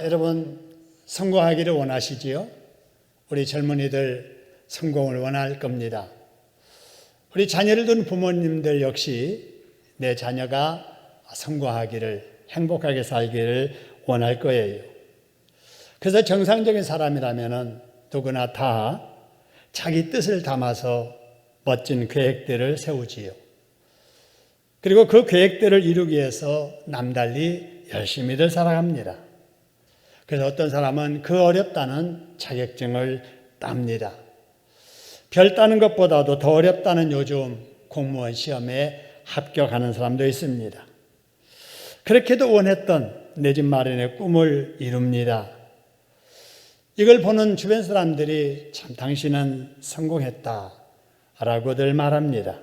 여러분 성공하기를 원하시지요? 우리 젊은이들 성공을 원할 겁니다. 우리 자녀를 둔 부모님들 역시 내 자녀가 성공하기를, 행복하게 살기를 원할 거예요. 그래서 정상적인 사람이라면 누구나 다 자기 뜻을 담아서 멋진 계획들을 세우지요. 그리고 그 계획들을 이루기 위해서 남달리 열심히들 살아갑니다. 그래서 어떤 사람은 그 어렵다는 자격증을 땁니다. 별 따는 것보다도 더 어렵다는 요즘 공무원 시험에 합격하는 사람도 있습니다. 그렇게도 원했던 내 집 마련의 꿈을 이룹니다. 이걸 보는 주변 사람들이 참 당신은 성공했다 라고들 말합니다.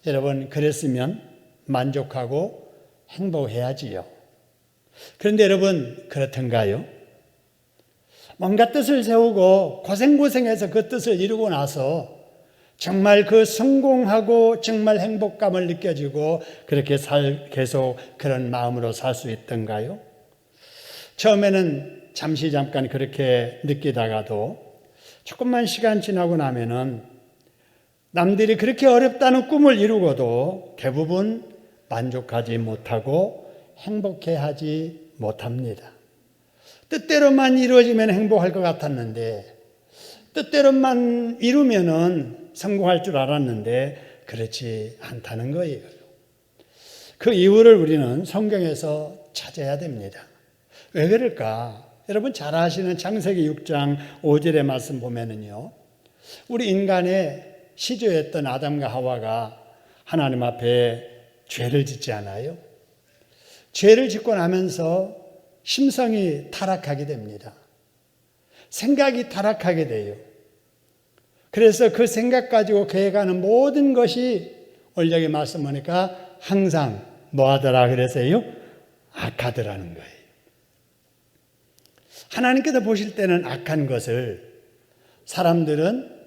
여러분, 그랬으면 만족하고 행복해야지요. 그런데 여러분, 그렇던가요? 뭔가 뜻을 세우고 고생고생해서 그 뜻을 이루고 나서 정말 그 성공하고 정말 행복감을 느껴지고 그렇게 계속 그런 마음으로 살 수 있던가요? 처음에는 잠깐 그렇게 느끼다가도 조금만 시간 지나고 나면은 남들이 그렇게 어렵다는 꿈을 이루고도 대부분 만족하지 못하고 행복해하지 못합니다. 뜻대로만 이루어지면 행복할 것 같았는데, 뜻대로만 이루면은 성공할 줄 알았는데 그렇지 않다는 거예요. 그 이유를 우리는 성경에서 찾아야 됩니다. 왜 그럴까? 여러분 잘 아시는 창세기 6장 5절의 말씀 보면은요, 우리 인간의 시조였던 아담과 하와가 하나님 앞에 죄를 짓지 않아요? 죄를 짓고 나면서 심성이 타락하게 됩니다. 생각이 타락하게 돼요. 그래서 그 생각 가지고 계획하는 모든 것이 오늘 여기 말씀하니까 항상 뭐 하더라 그래서요? 악하더라는 거예요. 하나님께서 보실 때는 악한 것을 사람들은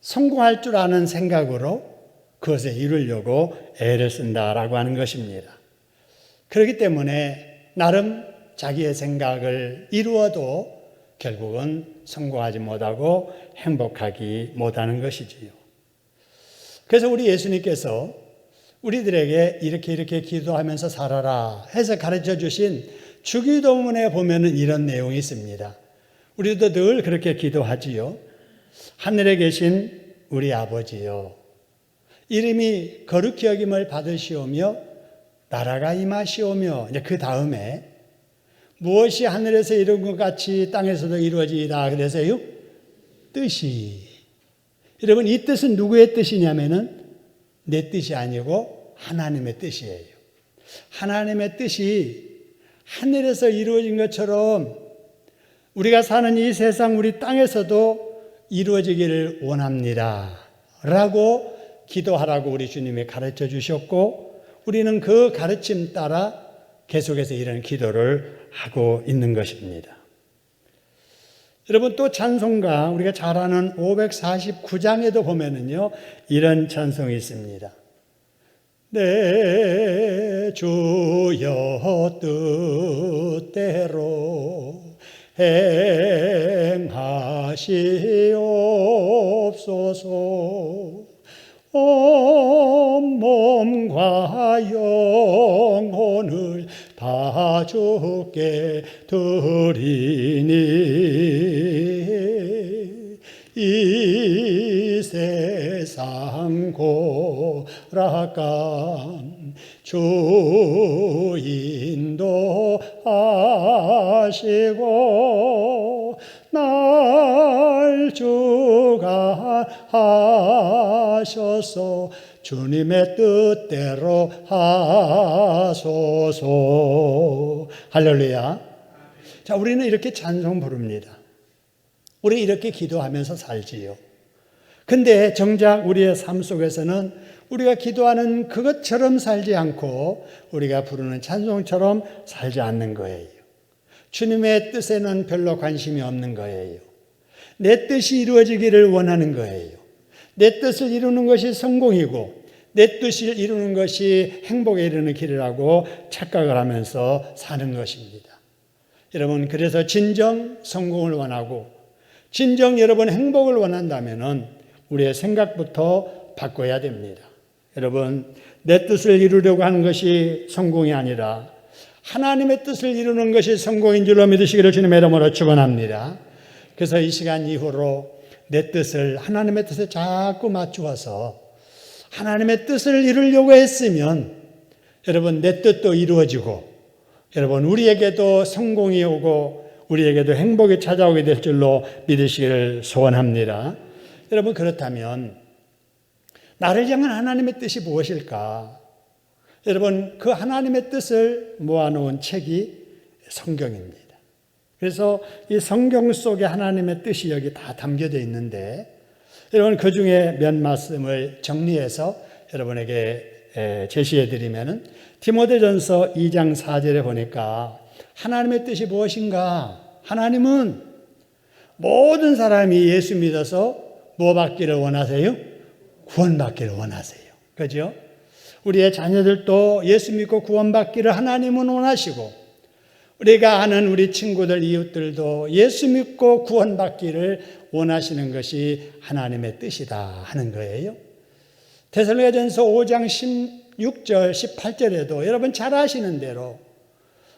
성공할 줄 아는 생각으로 그것을 이루려고 애를 쓴다라고 하는 것입니다. 그렇기 때문에 나름 자기의 생각을 이루어도 결국은 성공하지 못하고 행복하기 못하는 것이지요. 그래서 우리 예수님께서 우리들에게 이렇게 기도하면서 살아라 해서 가르쳐 주신 주기도문에 보면은 이런 내용이 있습니다. 우리도 늘 그렇게 기도하지요. 하늘에 계신 우리 아버지요, 이름이 거룩히 여김을 받으시오며 나라가 임하시오며, 이제 그 다음에 무엇이 하늘에서 이룬 것 같이 땅에서도 이루어지리라 그래서요, 뜻이. 여러분, 이 뜻은 누구의 뜻이냐면은 내 뜻이 아니고 하나님의 뜻이에요. 하나님의 뜻이 하늘에서 이루어진 것처럼 우리가 사는 이 세상, 우리 땅에서도 이루어지기를 원합니다 라고 기도하라고 우리 주님이 가르쳐 주셨고, 우리는 그 가르침 따라 계속해서 이런 기도를 하고 있는 것입니다. 여러분, 또 찬송가 우리가 잘 아는 549장에도 보면은요, 이런 찬송이 있습니다. 내 주여 뜻대로 행하시옵소서. 온 몸과 영혼을 다 주께 드리니 이 세상 고락감 주 인도하시고 날 주가 하셔서 주님의 뜻대로 하소서. 할렐루야. 자, 우리는 이렇게 찬송 부릅니다. 우리 이렇게 기도하면서 살지요. 근데 정작 우리의 삶 속에서는 우리가 기도하는 그것처럼 살지 않고 우리가 부르는 찬송처럼 살지 않는 거예요. 주님의 뜻에는 별로 관심이 없는 거예요. 내 뜻이 이루어지기를 원하는 거예요. 내 뜻을 이루는 것이 성공이고 내 뜻을 이루는 것이 행복에 이르는 길이라고 착각을 하면서 사는 것입니다. 여러분, 그래서 진정 성공을 원하고 진정 여러분 행복을 원한다면은 우리의 생각부터 바꿔야 됩니다. 여러분, 내 뜻을 이루려고 하는 것이 성공이 아니라 하나님의 뜻을 이루는 것이 성공인 줄로 믿으시기를 주님의 이름으로 축원합니다. 그래서 이 시간 이후로 내 뜻을 하나님의 뜻에 자꾸 맞추어서 하나님의 뜻을 이루려고 했으면 여러분 내 뜻도 이루어지고 여러분 우리에게도 성공이 오고 우리에게도 행복이 찾아오게 될 줄로 믿으시기를 소원합니다. 여러분, 그렇다면 나를 향한 하나님의 뜻이 무엇일까? 여러분, 그 하나님의 뜻을 모아놓은 책이 성경입니다. 그래서 이 성경 속에 하나님의 뜻이 여기 다 담겨져 있는데 여러분, 그 중에 몇 말씀을 정리해서 여러분에게 제시해 드리면은 디모데전서 2장 4절에 보니까 하나님의 뜻이 무엇인가? 하나님은 모든 사람이 예수 믿어서 뭐 받기를 원하세요? 구원받기를 원하세요. 그죠? 우리의 자녀들도 예수 믿고 구원받기를 하나님은 원하시고 우리가 아는 우리 친구들, 이웃들도 예수 믿고 구원받기를 원하시는 것이 하나님의 뜻이다 하는 거예요. 데살로니가전서 5장 16절, 18절에도 여러분 잘 아시는 대로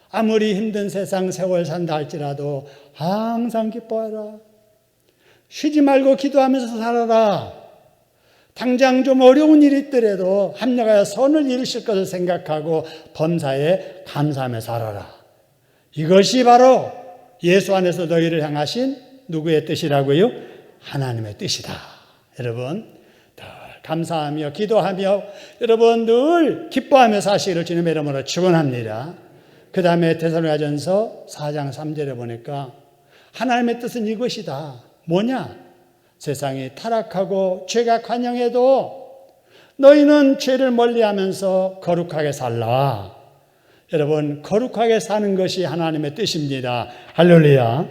아무리 힘든 세상 세월 산다 할지라도 항상 기뻐하라. 쉬지 말고 기도하면서 살아라. 당장 좀 어려운 일이 있더라도 합력하여 선을 이루실 것을 생각하고 범사에 감사하며 살아라. 이것이 바로 예수 안에서 너희를 향하신 누구의 뜻이라고요? 하나님의 뜻이다. 여러분, 늘 감사하며 기도하며 여러분 늘 기뻐하며 사시기를 주님의 이름으로 축원합니다. 그 다음에 데살로니가전서 4장 3절에 보니까 하나님의 뜻은 이것이다. 뭐냐? 세상이 타락하고 죄가 관영해도 너희는 죄를 멀리하면서 거룩하게 살라. 여러분, 거룩하게 사는 것이 하나님의 뜻입니다. 할렐루야.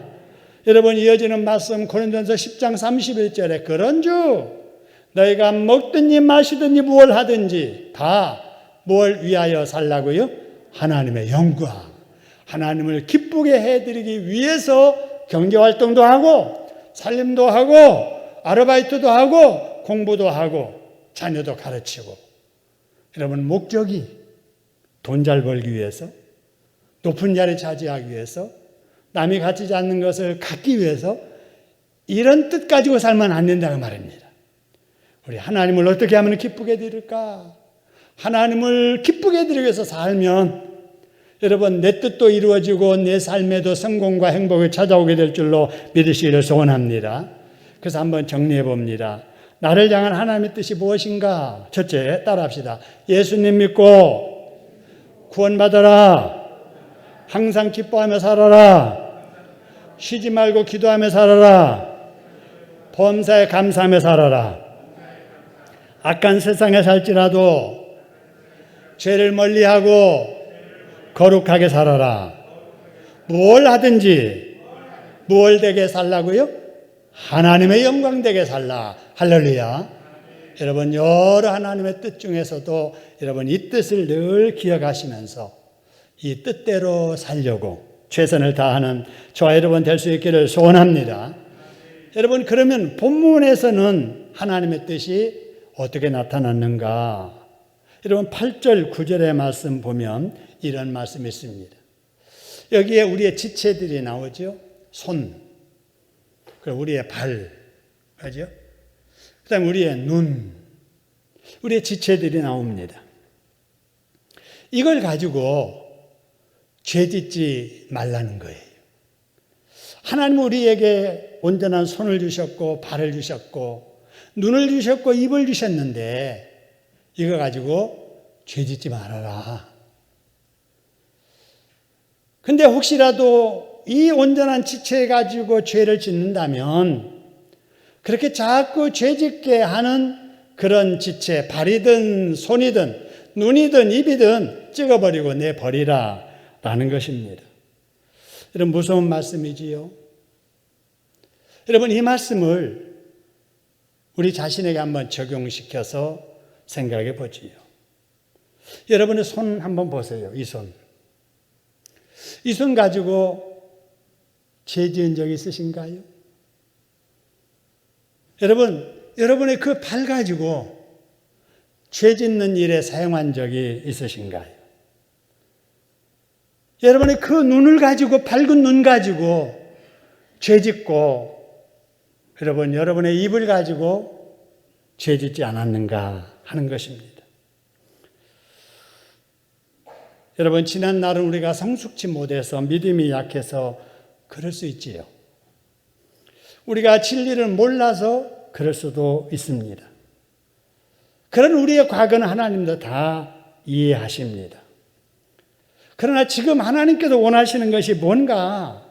여러분, 이어지는 말씀 고린도전서 10장 31절에 그런즉 너희가 먹든지 마시든지 무엇 하든지 다 뭘 위하여 살라고요? 하나님의 영광, 하나님을 기쁘게 해드리기 위해서 경제활동도 하고 살림도 하고 아르바이트도 하고 공부도 하고 자녀도 가르치고 여러분 목적이 돈 잘 벌기 위해서 높은 자리 차지하기 위해서 남이 가지지 않는 것을 갖기 위해서 이런 뜻 가지고 살면 안 된다는 말입니다. 우리 하나님을 어떻게 하면 기쁘게 드릴까? 하나님을 기쁘게 드리기 위해서 살면 여러분 내 뜻도 이루어지고 내 삶에도 성공과 행복이 찾아오게 될 줄로 믿으시기를 소원합니다. 그래서 한번 정리해 봅니다. 나를 향한 하나님의 뜻이 무엇인가? 첫째, 따라합시다. 예수님 믿고 구원받아라. 항상 기뻐하며 살아라. 쉬지 말고 기도하며 살아라. 범사에 감사하며 살아라. 악한 세상에 살지라도 죄를 멀리하고 거룩하게 살아라. 무엇 하든지 무엇 되게 살라고요? 하나님의 영광 되게 살라. 할렐루야. 여러분 여러 하나님의 뜻 중에서도 여러분 이 뜻을 늘 기억하시면서 이 뜻대로 살려고 최선을 다하는 저와 여러분 될 수 있기를 소원합니다. 여러분, 그러면 본문에서는 하나님의 뜻이 어떻게 나타났는가? 여러분 8절 9절의 말씀 보면 이런 말씀이 있습니다. 여기에 우리의 지체들이 나오죠. 손, 그리고 우리의 발, 그죠? 그 다음에 우리의 눈, 우리의 지체들이 나옵니다. 이걸 가지고 죄 짓지 말라는 거예요. 하나님은 우리에게 온전한 손을 주셨고 발을 주셨고 눈을 주셨고 입을 주셨는데 이거 가지고 죄 짓지 말아라. 근데 혹시라도 이 온전한 지체 가지고 죄를 짓는다면 그렇게 자꾸 죄 짓게 하는 그런 지체, 발이든 손이든 눈이든 입이든 찍어버리고 내버리라 라는 것입니다. 여러분 무서운 말씀이지요. 여러분 이 말씀을 우리 자신에게 한번 적용시켜서 생각해 보지요. 여러분의 손 한번 보세요. 이 손. 이 손 가지고 죄 지은 적 있으신가요? 여러분의 그 발 가지고 죄 짓는 일에 사용한 적이 있으신가요? 여러분의 그 눈을 가지고, 밝은 눈 가지고 죄 짓고, 여러분의 입을 가지고 죄 짓지 않았는가 하는 것입니다. 여러분, 지난 날은 우리가 성숙치 못해서 믿음이 약해서 그럴 수 있지요. 우리가 진리를 몰라서 그럴 수도 있습니다. 그런 우리의 과거는 하나님도 다 이해하십니다. 그러나 지금 하나님께서 원하시는 것이 뭔가?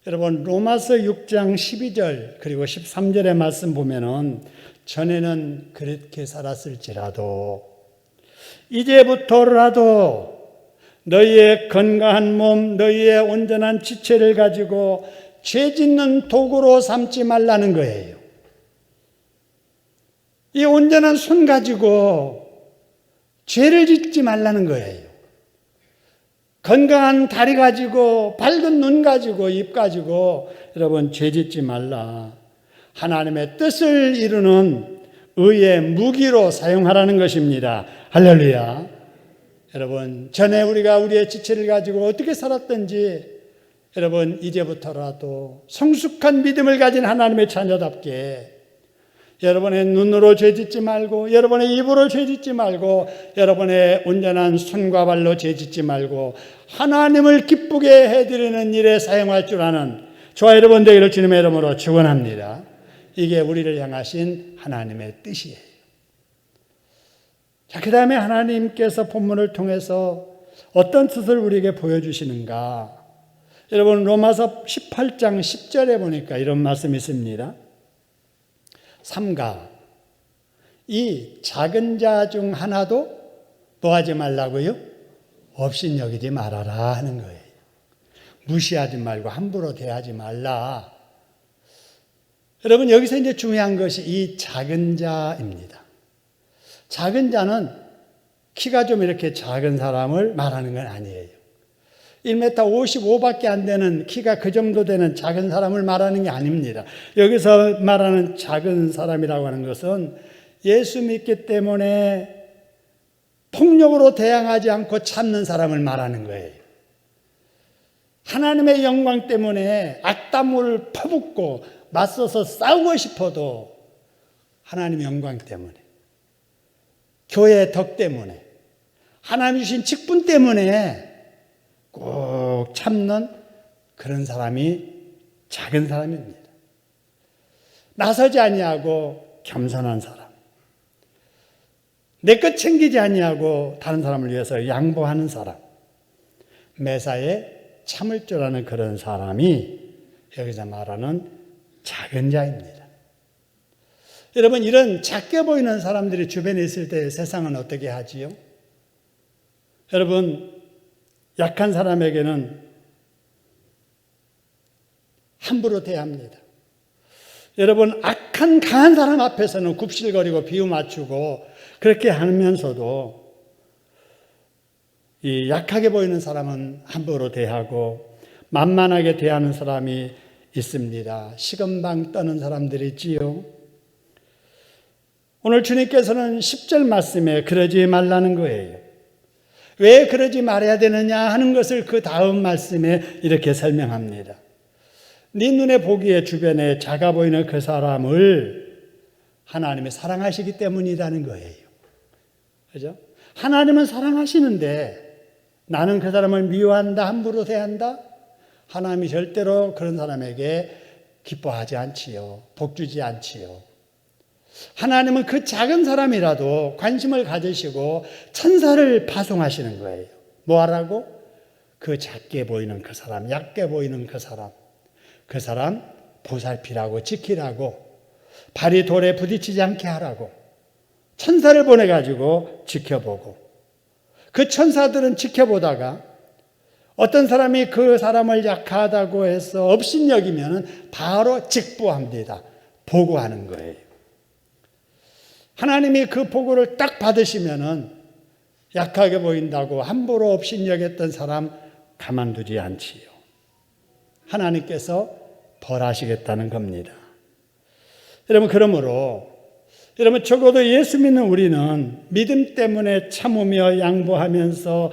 여러분, 로마서 6장 12절 그리고 13절의 말씀 보면은 전에는 그렇게 살았을지라도 이제부터라도 너희의 건강한 몸, 너희의 온전한 지체를 가지고 죄 짓는 도구로 삼지 말라는 거예요. 이 온전한 손 가지고 죄를 짓지 말라는 거예요. 건강한 다리 가지고, 밝은 눈 가지고, 입 가지고 여러분 죄 짓지 말라. 하나님의 뜻을 이루는 의의 무기로 사용하라는 것입니다. 할렐루야. 여러분, 전에 우리가 우리의 지체를 가지고 어떻게 살았던지 여러분 이제부터라도 성숙한 믿음을 가진 하나님의 자녀답게 여러분의 눈으로 죄짓지 말고, 여러분의 입으로 죄짓지 말고, 여러분의 온전한 손과 발로 죄짓지 말고 하나님을 기쁘게 해드리는 일에 사용할 줄 아는 저와 여러분 되기를 주님의 이름으로 축원합니다. 이게 우리를 향하신 하나님의 뜻이에요. 자, 그 다음에 하나님께서 본문을 통해서 어떤 뜻을 우리에게 보여주시는가? 여러분, 로마서 18장 10절에 보니까 이런 말씀이 있습니다. 삼가 이 작은 자 중 하나도 뭐 하지 말라고요? 업신여기지 말아라 하는 거예요. 무시하지 말고 함부로 대하지 말라. 여러분, 여기서 이제 중요한 것이 이 작은 자입니다. 작은 자는 키가 좀 이렇게 작은 사람을 말하는 건 아니에요. 1m 55밖에 안 되는 키가 그 정도 되는 작은 사람을 말하는 게 아닙니다. 여기서 말하는 작은 사람이라고 하는 것은 예수 믿기 때문에 폭력으로 대항하지 않고 참는 사람을 말하는 거예요. 하나님의 영광 때문에 악담을 퍼붓고 맞서서 싸우고 싶어도 하나님의 영광 때문에, 교회의 덕 때문에, 하나님 주신 직분 때문에 꼭 참는 그런 사람이 작은 사람입니다. 나서지 아니하고 겸손한 사람, 내 것 챙기지 아니하고 다른 사람을 위해서 양보하는 사람, 매사에 참을 줄 아는 그런 사람이 여기서 말하는 작은 자입니다. 여러분, 이런 작게 보이는 사람들이 주변에 있을 때 세상은 어떻게 하지요? 여러분, 약한 사람에게는 함부로 대합니다. 여러분, 악한 강한 사람 앞에서는 굽실거리고 비유 맞추고 그렇게 하면서도 이 약하게 보이는 사람은 함부로 대하고 만만하게 대하는 사람이 있습니다. 시금방 떠는 사람들이 있지요. 오늘 주님께서는 10절 말씀에 그러지 말라는 거예요. 왜 그러지 말아야 되느냐 하는 것을 그 다음 말씀에 이렇게 설명합니다. 네 눈에 보기에 주변에 작아 보이는 그 사람을 하나님이 사랑하시기 때문이라는 거예요. 그죠? 하나님은 사랑하시는데 나는 그 사람을 미워한다, 함부로 대한다? 하나님이 절대로 그런 사람에게 기뻐하지 않지요. 복 주지 않지요. 하나님은 그 작은 사람이라도 관심을 가지시고 천사를 파송하시는 거예요. 뭐 하라고? 그 작게 보이는 그 사람, 얕게 보이는 그 사람 보살피라고, 지키라고, 발이 돌에 부딪히지 않게 하라고 천사를 보내가지고 지켜보고, 그 천사들은 지켜보다가 어떤 사람이 그 사람을 약하다고 해서 업신여기면 바로 직보합니다. 보고하는 거예요. 하나님이 그 보고를 딱 받으시면은 약하게 보인다고 함부로 업신여겼던 사람 가만두지 않지요. 하나님께서 벌하시겠다는 겁니다. 여러분, 그러므로 여러분, 적어도 예수 믿는 우리는 믿음 때문에 참으며 양보하면서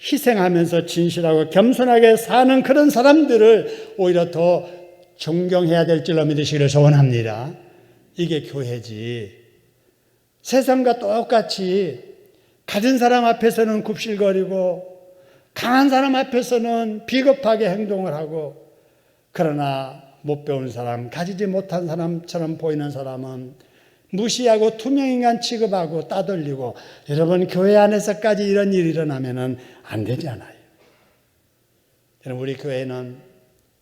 희생하면서 진실하고 겸손하게 사는 그런 사람들을 오히려 더 존경해야 될 줄로 믿으시기를 소원합니다. 이게 교회지. 세상과 똑같이 가진 사람 앞에서는 굽실거리고 강한 사람 앞에서는 비겁하게 행동을 하고, 그러나 못 배운 사람, 가지지 못한 사람처럼 보이는 사람은 무시하고 투명인간 취급하고 따돌리고, 여러분, 교회 안에서까지 이런 일이 일어나면 안 되잖아요. 여러분, 우리 교회는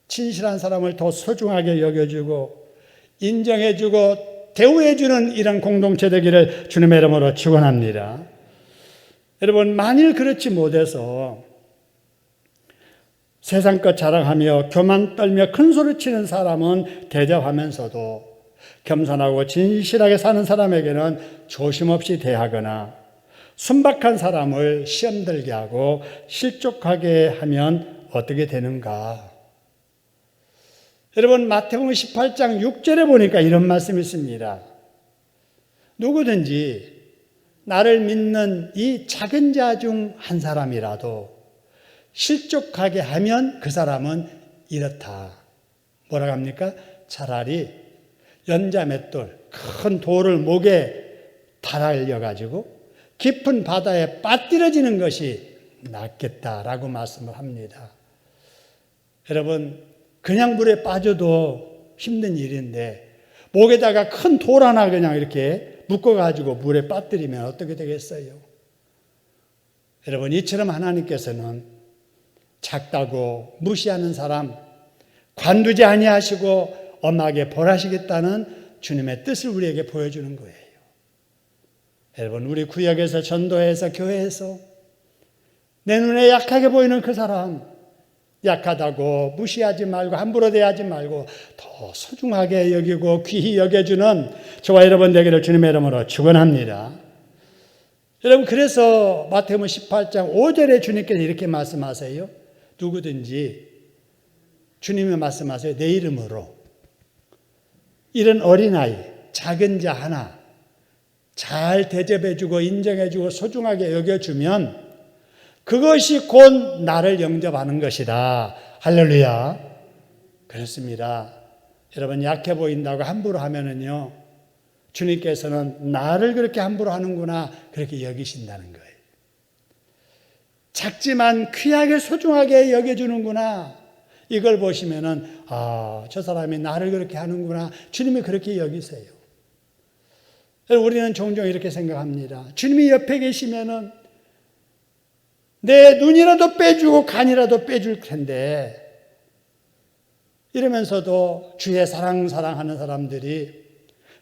진실한 사람을 더 소중하게 여겨주고 인정해주고 대우해주는 이런 공동체 되기를 주님의 이름으로 축원합니다. 여러분, 만일 그렇지 못해서 세상 것 자랑하며 교만 떨며 큰 소리 치는 사람은 대접하면서도 겸손하고 진실하게 사는 사람에게는 조심 없이 대하거나 순박한 사람을 시험 들게 하고 실족하게 하면 어떻게 되는가? 여러분, 마태복음 18장 6절에 보니까 이런 말씀이 있습니다. 누구든지 나를 믿는 이 작은 자 중 한 사람이라도 실족하게 하면 그 사람은 이렇다. 뭐라고 합니까? 차라리 연자맷돌, 큰 돌을 목에 달아가지고 깊은 바다에 빠뜨려지는 것이 낫겠다라고 말씀을 합니다. 여러분, 그냥 물에 빠져도 힘든 일인데 목에다가 큰 돌 하나 그냥 이렇게 묶어가지고 물에 빠뜨리면 어떻게 되겠어요? 여러분, 이처럼 하나님께서는 작다고 무시하는 사람 관두지 아니하시고 엄하게 벌하시겠다는 주님의 뜻을 우리에게 보여주는 거예요. 여러분, 우리 구역에서 전도해서 교회에서 내 눈에 약하게 보이는 그 사람, 약하다고 무시하지 말고 함부로 대하지 말고 더 소중하게 여기고 귀히 여겨주는 저와 여러분 되기를 주님의 이름으로 축원합니다. 여러분, 그래서 마태복음 18장 5절에 주님께서 이렇게 말씀하세요. 누구든지 주님이 말씀하세요. 내 이름으로 이런 어린아이, 작은 자 하나 잘 대접해주고 인정해주고 소중하게 여겨주면 그것이 곧 나를 영접하는 것이다. 할렐루야. 그렇습니다. 여러분, 약해 보인다고 함부로 하면은요, 주님께서는 나를 그렇게 함부로 하는구나, 그렇게 여기신다는 거예요. 작지만 귀하게 소중하게 여겨주는구나, 이걸 보시면은 저 사람이 나를 그렇게 하는구나, 주님이 그렇게 여기세요. 우리는 종종 이렇게 생각합니다. 주님이 옆에 계시면은 내 눈이라도 빼주고 간이라도 빼줄 텐데, 이러면서도 주의 사랑하는 사람들이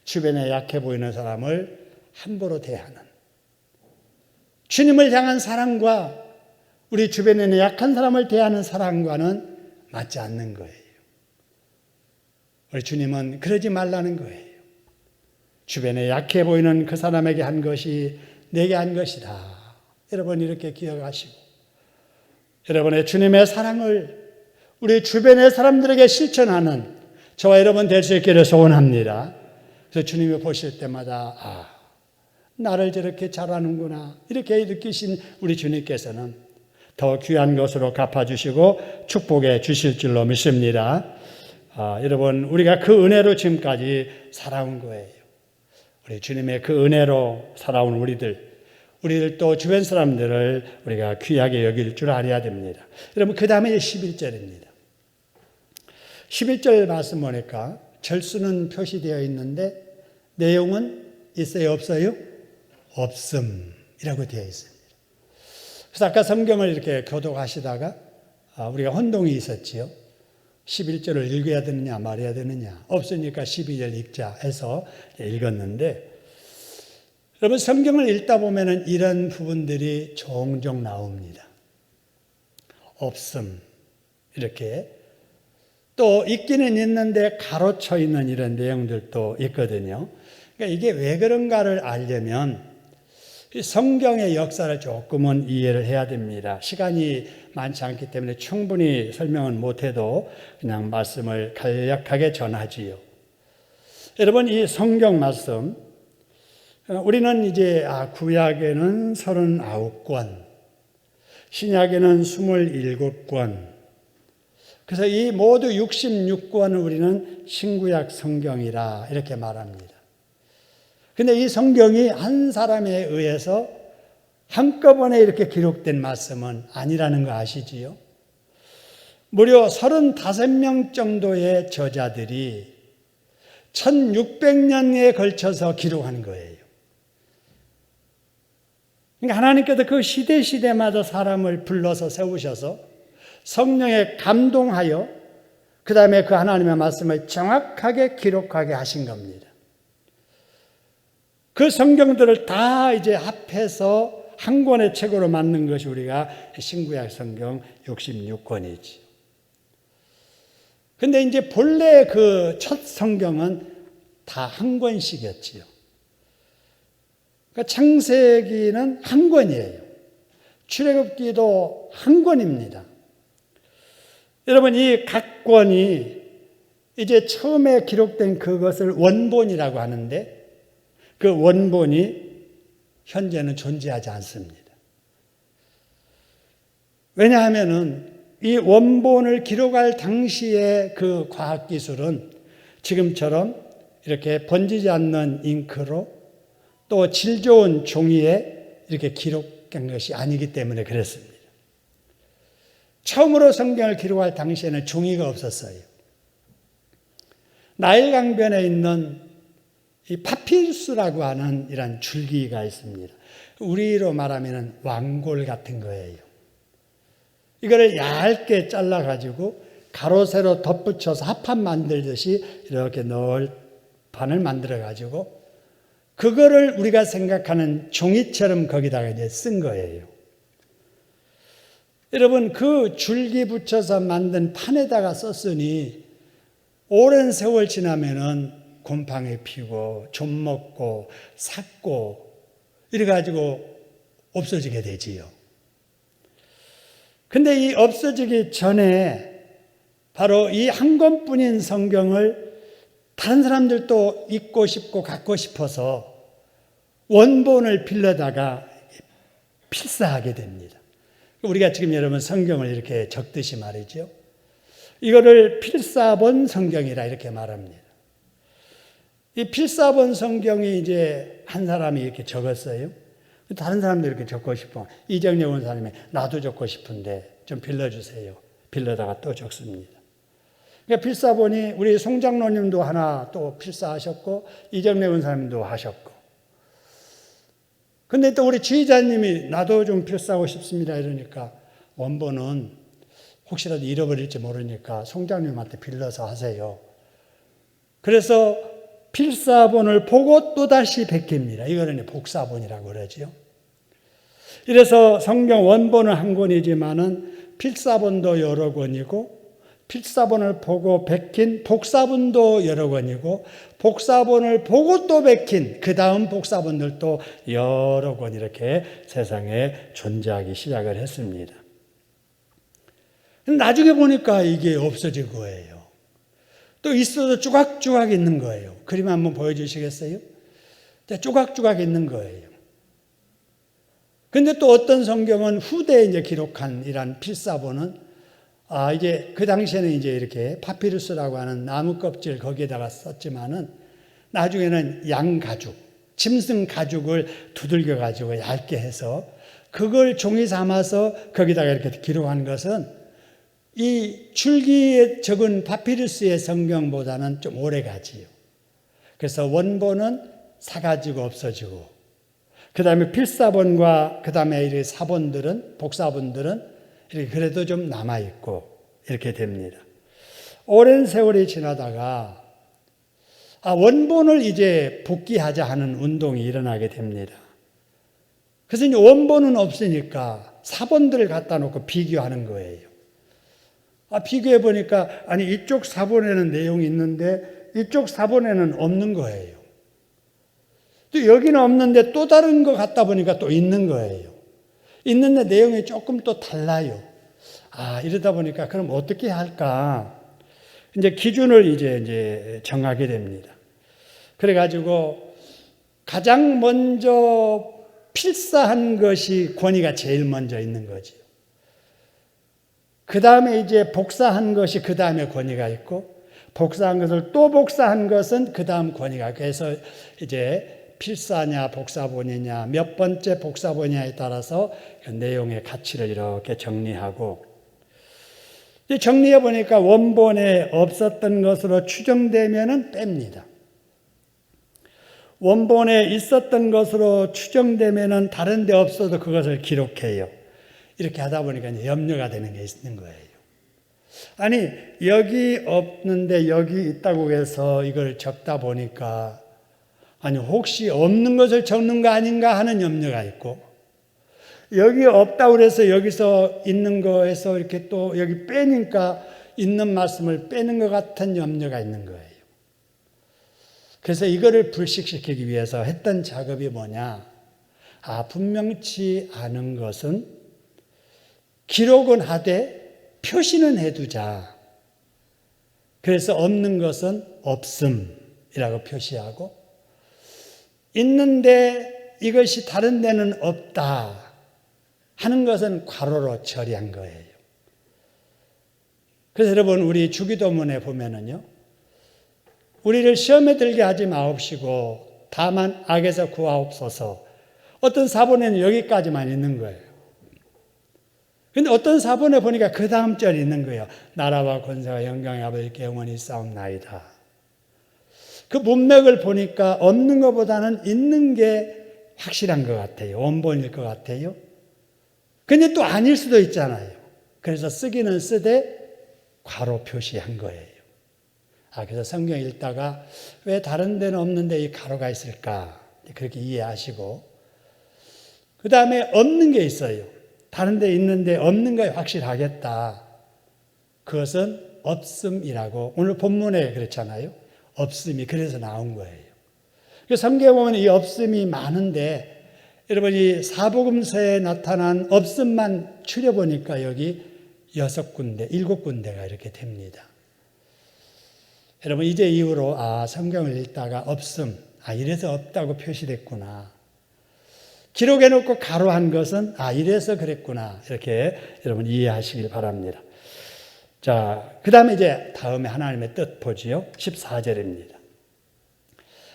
주변에 약해 보이는 사람을 함부로 대하는, 주님을 향한 사랑과 우리 주변에 있는 약한 사람을 대하는 사랑과는 맞지 않는 거예요. 우리 주님은 그러지 말라는 거예요. 주변에 약해 보이는 그 사람에게 한 것이 내게 한 것이다. 여러분, 이렇게 기억하시고 여러분의 주님의 사랑을 우리 주변의 사람들에게 실천하는 저와 여러분 될 수 있기를 소원합니다. 그래서 주님이 보실 때마다 나를 저렇게 잘하는구나, 이렇게 느끼신 우리 주님께서는 더 귀한 것으로 갚아주시고 축복해 주실 줄로 믿습니다. 여러분, 우리가 그 은혜로 지금까지 살아온 거예요. 우리 주님의 그 은혜로 살아온 우리들 또 주변 사람들을 우리가 귀하게 여길 줄 알아야 됩니다. 여러분, 그 다음에 11절입니다. 11절 말씀 보니까 절수는 표시되어 있는데 내용은 있어요, 없어요? 없음이라고 되어 있습니다. 그래서 아까 성경을 이렇게 교독하시다가 우리가 혼동이 있었지요. 11절을 읽어야 되느냐 말해야 되느냐, 없으니까 12절 읽자 해서 읽었는데, 여러분, 성경을 읽다 보면 이런 부분들이 종종 나옵니다. 없음, 이렇게. 또 있기는 있는데 가로쳐 있는 이런 내용들도 있거든요. 그러니까 이게 왜 그런가를 알려면 성경의 역사를 조금은 이해를 해야 됩니다. 시간이 많지 않기 때문에 충분히 설명은 못해도 그냥 말씀을 간략하게 전하지요. 여러분, 이 성경 말씀, 우리는 이제 구약에는 39권, 신약에는 27권, 그래서 이 모두 66권을 우리는 신구약 성경이라 이렇게 말합니다. 근데 이 성경이 한 사람에 의해서 한꺼번에 이렇게 기록된 말씀은 아니라는 거 아시지요? 무려 35명 정도의 저자들이 1600년에 걸쳐서 기록한 거예요. 그러니까 하나님께서 그 시대마다 사람을 불러서 세우셔서 성령에 감동하여 그 다음에 그 하나님의 말씀을 정확하게 기록하게 하신 겁니다. 그 성경들을 다 이제 합해서 한 권의 책으로 만든 것이 우리가 신구약 성경 66권이지. 근데 이제 본래 그 첫 성경은 다 한 권씩이었지요. 그러니까 창세기는 한 권이에요. 출애굽기도 한 권입니다. 여러분, 이 각 권이 이제 처음에 기록된 그것을 원본이라고 하는데 그 원본이 현재는 존재하지 않습니다. 왜냐하면은 이 원본을 기록할 당시의 그 과학기술은 지금처럼 이렇게 번지지 않는 잉크로 또 질 좋은 종이에 이렇게 기록한 것이 아니기 때문에 그랬습니다. 처음으로 성경을 기록할 당시에는 종이가 없었어요. 나일 강변에 있는 이 파피루스라고 하는 이런 줄기가 있습니다. 우리로 말하면 왕골 같은 거예요. 이거를 얇게 잘라가지고 가로 세로 덧붙여서 합판 만들듯이 이렇게 판을 만들어가지고 그거를 우리가 생각하는 종이처럼 거기다가 이제 쓴 거예요. 여러분, 그 줄기 붙여서 만든 판에다가 썼으니 오랜 세월 지나면은 곰팡이 피고 좀 먹고 삭고 이래가지고 없어지게 되지요. 근데 이 없어지기 전에 바로 이 한 권뿐인 성경을 다른 사람들도 읽고 싶고 갖고 싶어서 원본을 빌려다가 필사하게 됩니다. 우리가 지금 여러분 성경을 이렇게 적듯이 말이죠. 이거를 필사본 성경이라 이렇게 말합니다. 이 필사본 성경이 이제 한 사람이 이렇게 적었어요. 다른 사람도 이렇게 적고 싶어. 이정래 원사님이 나도 적고 싶은데 좀 빌려주세요. 빌려다가 또 적습니다. 그러니까 필사본이 우리 송장로님도 하나 또 필사하셨고 이정래 원사님도 하셨고. 근데 또 우리 지휘자님이 나도 좀 필사하고 싶습니다 이러니까 원본은 혹시라도 잃어버릴지 모르니까 송장님한테 빌려서 하세요. 그래서 필사본을 보고 또다시 베낍니다. 이거는 복사본이라고 그러죠. 이래서 성경 원본은 한 권이지만은 필사본도 여러 권이고 필사본을 보고 베낀 복사본도 여러 권이고 복사본을 보고 또 베낀 그 다음 복사본들도 여러 권 이렇게 세상에 존재하기 시작을 했습니다. 나중에 보니까 이게 없어진 거예요. 또 있어도 조각조각 있는 거예요. 그림 한번 보여주시겠어요? 조각조각 있는 거예요. 근데 또 어떤 성경은 후대에 이제 기록한 이런 필사본은 이제 그 당시에는 이제 이렇게 파피루스라고 하는 나무 껍질 거기에다가 썼지만은 나중에는 양 가죽, 짐승 가죽을 두들겨 가지고 얇게 해서 그걸 종이 삼아서 거기다가 이렇게 기록한 것은 이 줄기에 적은 파피루스의 성경보다는 좀 오래 가지요. 그래서 원본은 사가지고 없어지고 그 다음에 필사본과 그 다음에 이 사본들은 복사본들은 이렇게 그래도 좀 남아있고 이렇게 됩니다. 오랜 세월이 지나다가 원본을 이제 복귀하자 하는 운동이 일어나게 됩니다. 그래서 이제 원본은 없으니까 사본들을 갖다 놓고 비교하는 거예요. 비교해 보니까 아니 이쪽 사본에는 내용이 있는데 이쪽 사본에는 없는 거예요. 또 여기는 없는데 또 다른 거 갖다 보니까 또 있는 거예요. 있는데 내용이 조금 또 달라요. 이러다 보니까 그럼 어떻게 할까? 이제 기준을 이제 정하게 됩니다. 그래가지고 가장 먼저 필사한 것이 권위가 제일 먼저 있는 거지요. 그 다음에 이제 복사한 것이 그 다음에 권위가 있고, 복사한 것을 또 복사한 것은 그 다음 권위가. 그래서 이제 필사냐 복사본이냐 몇 번째 복사본이냐에 따라서 그 내용의 가치를 이렇게 정리하고, 정리해 보니까 원본에 없었던 것으로 추정되면은 뺍니다. 원본에 있었던 것으로 추정되면은 다른 데 없어도 그것을 기록해요. 이렇게 하다 보니까 염려가 되는 게 있는 거예요. 아니, 여기 없는데 여기 있다고 해서 이걸 적다 보니까, 아니, 혹시 없는 것을 적는 거 아닌가 하는 염려가 있고, 여기 없다고 해서 여기서 있는 거에서 이렇게 또 여기 빼니까 있는 말씀을 빼는 것 같은 염려가 있는 거예요. 그래서 이거를 불식시키기 위해서 했던 작업이 뭐냐? 분명치 않은 것은 기록은 하되 표시는 해두자. 그래서 없는 것은 없음이라고 표시하고, 있는데 이것이 다른 데는 없다 하는 것은 괄호로 처리한 거예요. 그래서 여러분, 우리 주기도문에 보면은요, 우리를 시험에 들게 하지 마옵시고 다만 악에서 구하옵소서. 어떤 사본에는 여기까지만 있는 거예요. 근데 어떤 사본에 보니까 그 다음 절이 있는 거예요. 나라와 권세와 영광의 아버지께 영원히 싸움나이다. 그 문맥을 보니까 없는 것보다는 있는 게 확실한 것 같아요. 원본일 것 같아요. 근데 또 아닐 수도 있잖아요. 그래서 쓰기는 쓰되 괄호 표시한 거예요. 그래서 성경 읽다가 왜 다른 데는 없는데 이 괄호가 있을까? 그렇게 이해하시고, 그 다음에 없는 게 있어요. 다른 데 있는데 없는 거에 확실하겠다. 그것은 없음이라고 오늘 본문에 그랬잖아요. 없음이 그래서 나온 거예요. 성경에 보면 이 없음이 많은데, 여러분 이 사복음서에 나타난 없음만 추려보니까 여기 6군데, 7군데가 이렇게 됩니다. 여러분 이제 이후로 성경을 읽다가 없음, 이래서 없다고 표시됐구나. 기록해놓고 가로한 것은 이래서 그랬구나. 이렇게 여러분 이해하시길 바랍니다. 자, 그 다음에 이제 다음에 하나님의 뜻 보지요. 14절입니다.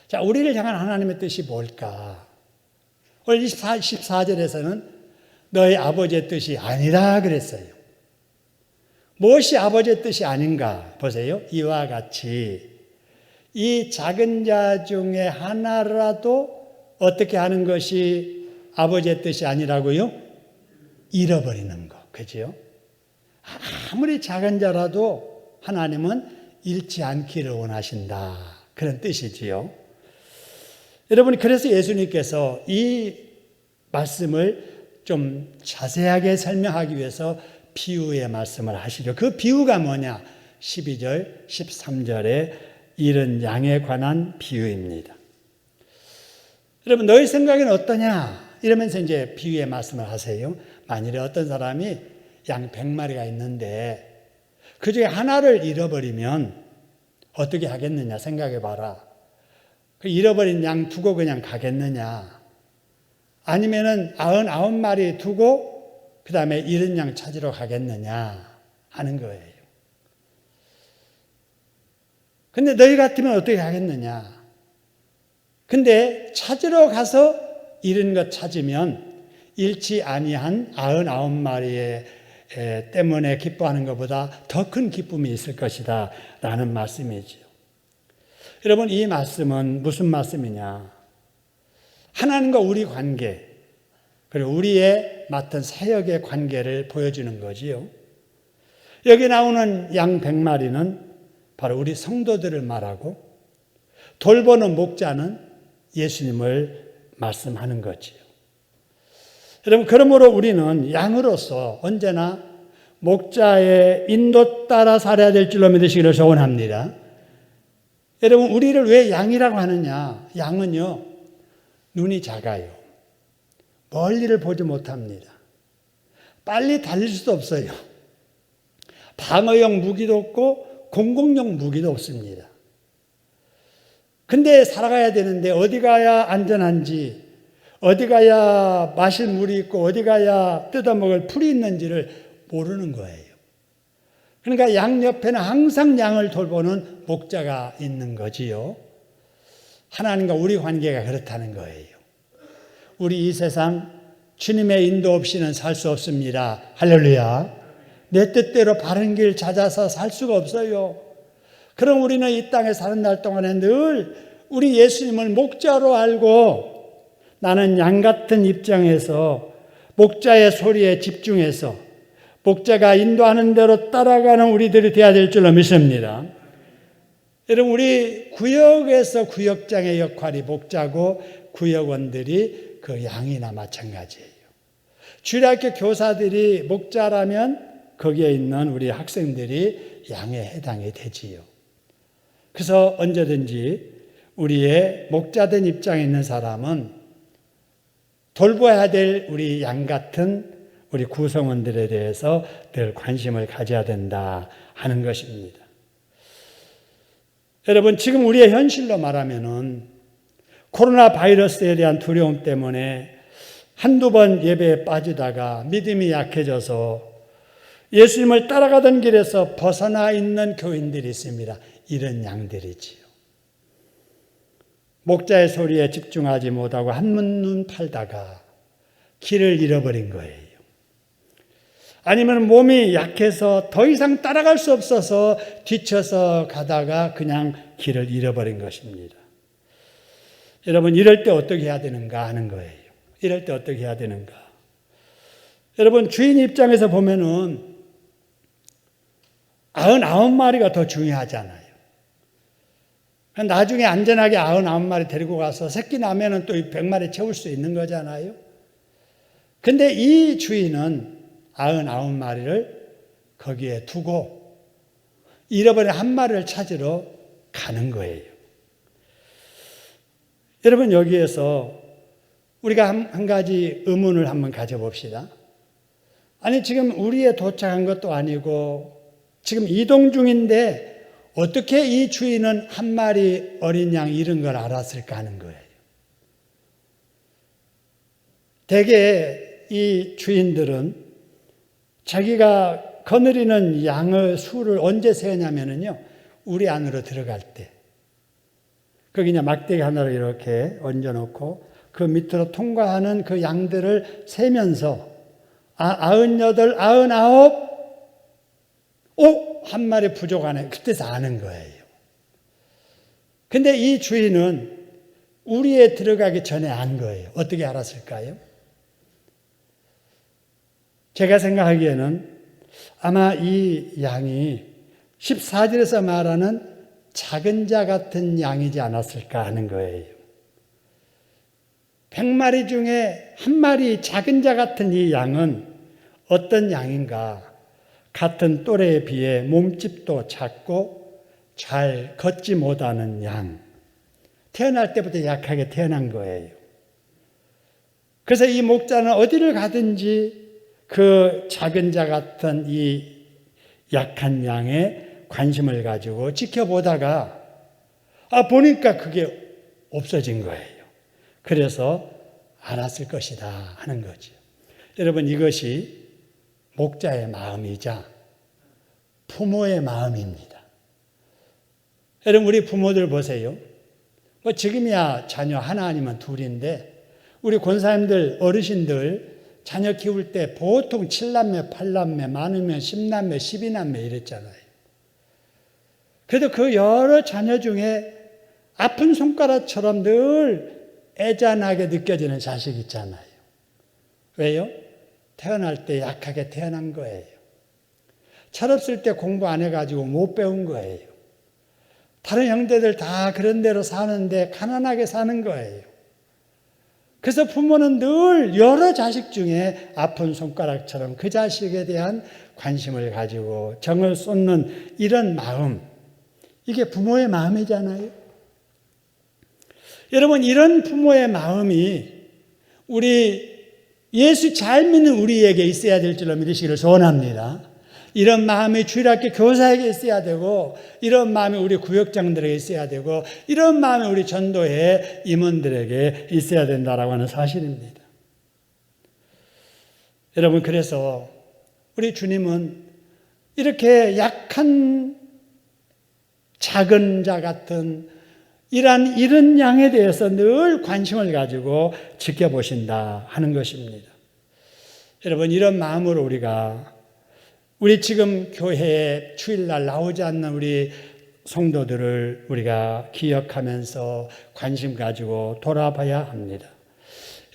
자, 우리를 향한 하나님의 뜻이 뭘까? 오늘 14절에서는 너희 아버지의 뜻이 아니라 그랬어요. 무엇이 아버지의 뜻이 아닌가? 보세요. 이와 같이 이 작은 자 중에 하나라도 어떻게 하는 것이 아버지의 뜻이 아니라고요? 잃어버리는 거. 그죠? 아무리 작은 자라도 하나님은 잃지 않기를 원하신다. 그런 뜻이지요. 여러분, 그래서 예수님께서 이 말씀을 좀 자세하게 설명하기 위해서 비유의 말씀을 하시죠. 그 비유가 뭐냐? 12절, 13절에 잃은 양에 관한 비유입니다. 여러분, 너희 생각에는 어떠냐? 이러면서 이제 비유의 말씀을 하세요. 만일에 어떤 사람이 양 100마리가 있는데 그 중에 하나를 잃어버리면 어떻게 하겠느냐? 생각해 봐라. 그 잃어버린 양 두고 그냥 가겠느냐? 아니면은 99마리 두고 그 다음에 잃은 양 찾으러 가겠느냐 하는 거예요. 근데 너희 같으면 어떻게 하겠느냐? 근데 찾으러 가서 잃은 것 찾으면 잃지 아니한 99마리의 때문에 기뻐하는 것보다 더 큰 기쁨이 있을 것이다 라는 말씀이지요. 여러분, 이 말씀은 무슨 말씀이냐? 하나님과 우리 관계, 그리고 우리의 맡은 사역의 관계를 보여주는 거지요. 여기 나오는 양 100마리는 바로 우리 성도들을 말하고, 돌보는 목자는 예수님을 말씀하는 거지요. 여러분, 그러므로 우리는 양으로서 언제나 목자의 인도 따라 살아야 될 줄로 믿으시기를 소원합니다. 여러분, 우리를 왜 양이라고 하느냐? 양은요, 눈이 작아요. 멀리를 보지 못합니다. 빨리 달릴 수도 없어요. 방어용 무기도 없고 공공용 무기도 없습니다. 근데 살아가야 되는데 어디 가야 안전한지, 어디 가야 마실 물이 있고 어디 가야 뜯어먹을 풀이 있는지를 모르는 거예요. 그러니까 양 옆에는 항상 양을 돌보는 목자가 있는 거지요. 하나님과 우리 관계가 그렇다는 거예요. 우리 이 세상 주님의 인도 없이는 살 수 없습니다. 할렐루야. 내 뜻대로 바른 길 찾아서 살 수가 없어요. 그럼 우리는 이 땅에 사는 날 동안에 늘 우리 예수님을 목자로 알고 나는 양 같은 입장에서 목자의 소리에 집중해서 목자가 인도하는 대로 따라가는 우리들이 되어야 될 줄로 믿습니다. 여러분, 우리 구역에서 구역장의 역할이 목자고 구역원들이 그 양이나 마찬가지예요. 주일학교 교사들이 목자라면 거기에 있는 우리 학생들이 양에 해당이 되지요. 그래서 언제든지 우리의 목자된 입장에 있는 사람은 돌봐야 될 우리 양 같은 우리 구성원들에 대해서 늘 관심을 가져야 된다 하는 것입니다. 여러분, 지금 우리의 현실로 말하면은 코로나 바이러스에 대한 두려움 때문에 한두 번 예배에 빠지다가 믿음이 약해져서 예수님을 따라가던 길에서 벗어나 있는 교인들이 있습니다. 이런 양들이지요. 목자의 소리에 집중하지 못하고 한눈 팔다가 길을 잃어버린 거예요. 아니면 몸이 약해서 더 이상 따라갈 수 없어서 뒤쳐서 가다가 그냥 길을 잃어버린 것입니다. 여러분, 이럴 때 어떻게 해야 되는가 하는 거예요. 이럴 때 어떻게 해야 되는가. 여러분, 주인 입장에서 보면은 99마리가 더 중요하잖아요. 나중에 안전하게 99마리 데리고 가서 새끼 나면은 또 100마리 채울 수 있는 거잖아요. 근데 이 주인은 99마리를 거기에 두고 잃어버린 한 마리를 찾으러 가는 거예요. 여러분, 여기에서 우리가 한 가지 의문을 한번 가져봅시다. 아니, 지금 우리에 도착한 것도 아니고 지금 이동 중인데 어떻게 이 주인은 한 마리 어린 양 잃은 걸 알았을까 하는 거예요. 대개 이 주인들은 자기가 거느리는 양의 수를 언제 세냐면요, 우리 안으로 들어갈 때. 거기 그냥 막대기 하나를 이렇게 얹어놓고 그 밑으로 통과하는 그 양들을 세면서 98, 99, 한 마리 부족하네. 그때서 아는 거예요. 근데 이 주인은 우리에 들어가기 전에 안 거예요. 어떻게 알았을까요? 제가 생각하기에는 아마 이 양이 14절에서 말하는 작은 자 같은 양이지 않았을까 하는 거예요. 100마리 중에 한 마리 작은 자 같은 이 양은 어떤 양인가? 같은 또래에 비해 몸집도 작고 잘 걷지 못하는 양. 태어날 때부터 약하게 태어난 거예요. 그래서 이 목자는 어디를 가든지 그 작은 자 같은 이 약한 양에 관심을 가지고 지켜보다가 보니까 그게 없어진 거예요. 그래서 알았을 것이다 하는 거죠. 여러분, 이것이 목자의 마음이자 부모의 마음입니다. 여러분, 우리 부모들 보세요. 지금이야 자녀 하나 아니면 둘인데 우리 권사님들, 어르신들 자녀 키울 때 보통 7남매, 8남매, 많으면 10남매, 12남매 이랬잖아요. 그래도 그 여러 자녀 중에 아픈 손가락처럼 늘 애잔하게 느껴지는 자식 있잖아요. 왜요? 태어날 때 약하게 태어난 거예요. 철없을 때 공부 안 해가지고 못 배운 거예요. 다른 형제들 다 그런 대로 사는데 가난하게 사는 거예요. 그래서 부모는 늘 여러 자식 중에 아픈 손가락처럼 그 자식에 대한 관심을 가지고 정을 쏟는 이런 마음, 이게 부모의 마음이잖아요. 여러분, 이런 부모의 마음이 우리 예수 잘 믿는 우리에게 있어야 될 줄로 믿으시기를 소원합니다. 이런 마음이 주일학교 교사에게 있어야 되고, 이런 마음이 우리 구역장들에게 있어야 되고, 이런 마음이 우리 전도회 임원들에게 있어야 된다라고 하는 사실입니다. 여러분, 그래서 우리 주님은 이렇게 약한 작은 자 같은 이런 양에 대해서 늘 관심을 가지고 지켜보신다 하는 것입니다. 여러분, 이런 마음으로 우리 지금 교회에 주일날 나오지 않는 우리 성도들을 우리가 기억하면서 관심 가지고 돌아봐야 합니다.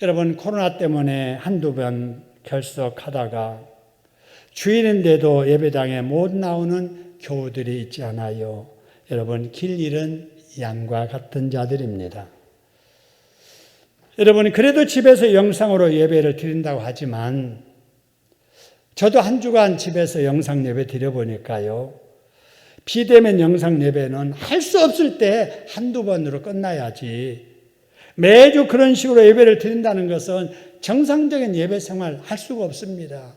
여러분, 코로나 때문에 한두 번 결석하다가 주일인데도 예배당에 못 나오는 교우들이 있지 않아요. 여러분, 길 잃은 양과 같은 자들입니다. 여러분, 그래도 집에서 영상으로 예배를 드린다고 하지만 저도 한 주간 집에서 영상 예배 드려보니까요, 비대면 영상 예배는 할 수 없을 때 한두 번으로 끝나야지, 매주 그런 식으로 예배를 드린다는 것은 정상적인 예배 생활 할 수가 없습니다.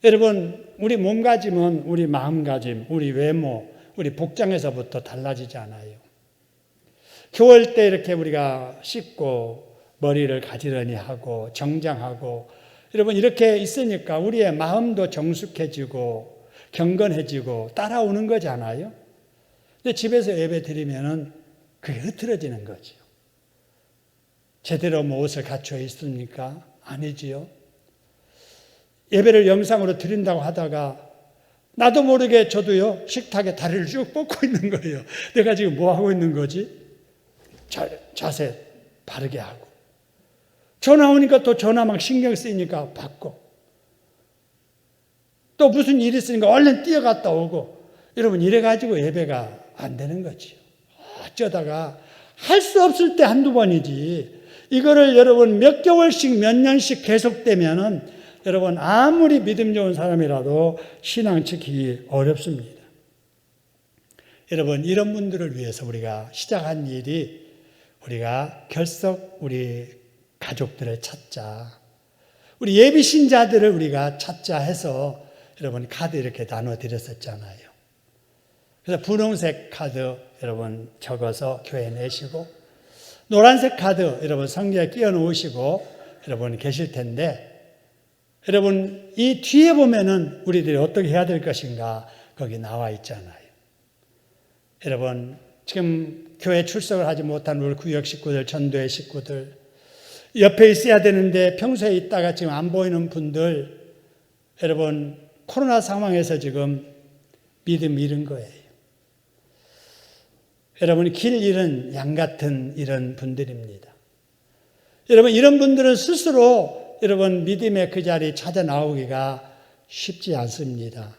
여러분, 우리 몸가짐은 우리 마음가짐, 우리 외모, 우리 복장에서부터 달라지지 않아요. 겨울 때 이렇게 우리가 씻고 머리를 가지런히 하고 정장하고, 여러분, 이렇게 있으니까 우리의 마음도 정숙해지고 경건해지고 따라오는 거잖아요. 근데 집에서 예배 드리면은 그게 흐트러지는 거죠. 제대로 옷을 갖춰 있습니까? 아니지요. 예배를 영상으로 드린다고 하다가 나도 모르게 저도요, 식탁에 다리를 쭉 뻗고 있는 거예요. 내가 지금 뭐 하고 있는 거지? 자세 바르게 하고. 전화 오니까 또 전화 막 신경 쓰이니까 받고. 또 무슨 일이 있으니까 얼른 뛰어갔다 오고. 여러분, 이래가지고 예배가 안 되는 거지요. 어쩌다가 할 수 없을 때 한두 번이지. 이거를 여러분 몇 개월씩 몇 년씩 계속되면은 여러분, 아무리 믿음 좋은 사람이라도 신앙 지키기 어렵습니다. 여러분, 이런 분들을 위해서 우리가 시작한 일이, 우리가 결석 우리 가족들을 찾자, 우리 예비 신자들을 우리가 찾자 해서 여러분 카드 이렇게 나눠드렸었잖아요. 그래서 분홍색 카드 여러분 적어서 교회에 내시고, 노란색 카드 여러분 성경에 끼워 놓으시고 여러분 계실 텐데, 여러분, 이 뒤에 보면은 우리들이 어떻게 해야 될 것인가 거기 나와 있잖아요. 여러분, 지금 교회 출석을 하지 못한 우리 구역 식구들, 전도회 식구들, 옆에 있어야 되는데 평소에 있다가 지금 안 보이는 분들, 여러분, 코로나 상황에서 지금 믿음 잃은 거예요. 여러분, 길 잃은 양 같은 이런 분들입니다. 여러분, 이런 분들은 스스로 여러분 믿음의 그 자리 찾아 나오기가 쉽지 않습니다.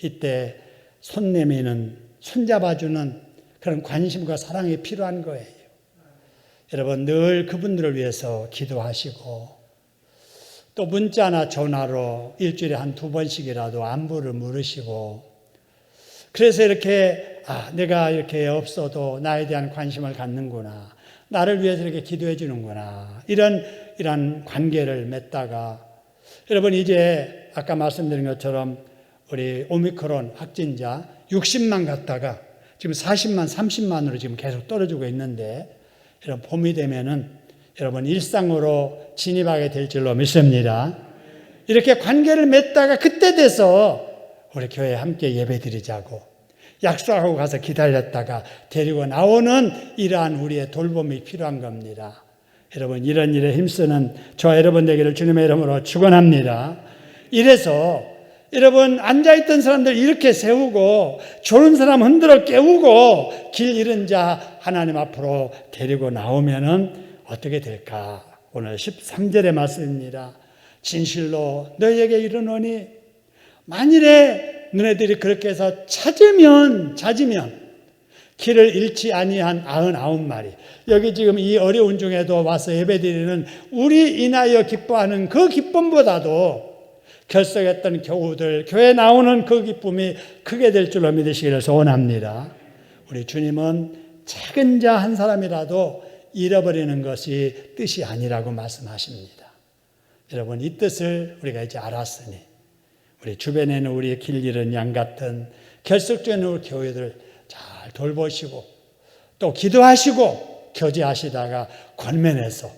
이때 손 내미는, 손잡아주는 그런 관심과 사랑이 필요한 거예요. 여러분, 늘 그분들을 위해서 기도하시고, 또 문자나 전화로 일주일에 한두 번씩이라도 안부를 물으시고, 그래서 이렇게 내가 이렇게 없어도 나에 대한 관심을 갖는구나, 나를 위해서 이렇게 기도해 주는구나, 이런 관계를 맺다가, 여러분, 이제 아까 말씀드린 것처럼 우리 오미크론 확진자 60만 갔다가 지금 40만, 30만으로 지금 계속 떨어지고 있는데, 여러분, 봄이 되면은 여러분 일상으로 진입하게 될 줄로 믿습니다. 이렇게 관계를 맺다가 그때 돼서 우리 교회에 함께 예배 드리자고 약속하고 가서 기다렸다가 데리고 나오는 이러한 우리의 돌봄이 필요한 겁니다. 여러분, 이런 일에 힘쓰는 저와 여러분 되기를 주님의 이름으로 축원합니다. 이래서 여러분, 앉아있던 사람들 이렇게 세우고, 졸은 사람 흔들어 깨우고, 길 잃은 자 하나님 앞으로 데리고 나오면은 어떻게 될까? 오늘 13절의 말씀입니다. 진실로 너희에게 이르노니 만일에 너희들이 그렇게 해서 찾으면 길을 잃지 아니한 99마리, 여기 지금 이 어려운 중에도 와서 예배드리는 우리 인하여 기뻐하는 그 기쁨보다도 결석했던 교우들, 교회 나오는 그 기쁨이 크게 될 줄로 믿으시기를 소원합니다. 우리 주님은 작은 자 한 사람이라도 잃어버리는 것이 뜻이 아니라고 말씀하십니다. 여러분, 이 뜻을 우리가 이제 알았으니 우리 주변에 있는 우리의 길 잃은 양 같은 결석되는 우리 교회들 잘 돌보시고 또 기도하시고 교제하시다가 권면해서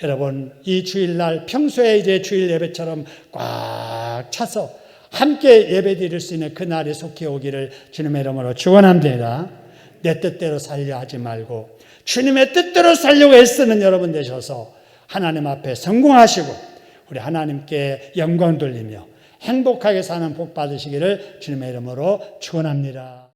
여러분 이 주일날 평소에 이제 주일 예배처럼 꽉 차서 함께 예배 드릴 수 있는 그날이 속히 오기를 주님의 이름으로 축원합니다. 내 뜻대로 살려 하지 말고 주님의 뜻대로 살려고 애쓰는 여러분 되셔서 하나님 앞에 성공하시고 우리 하나님께 영광 돌리며 행복하게 사는 복 받으시기를 주님의 이름으로 축원합니다.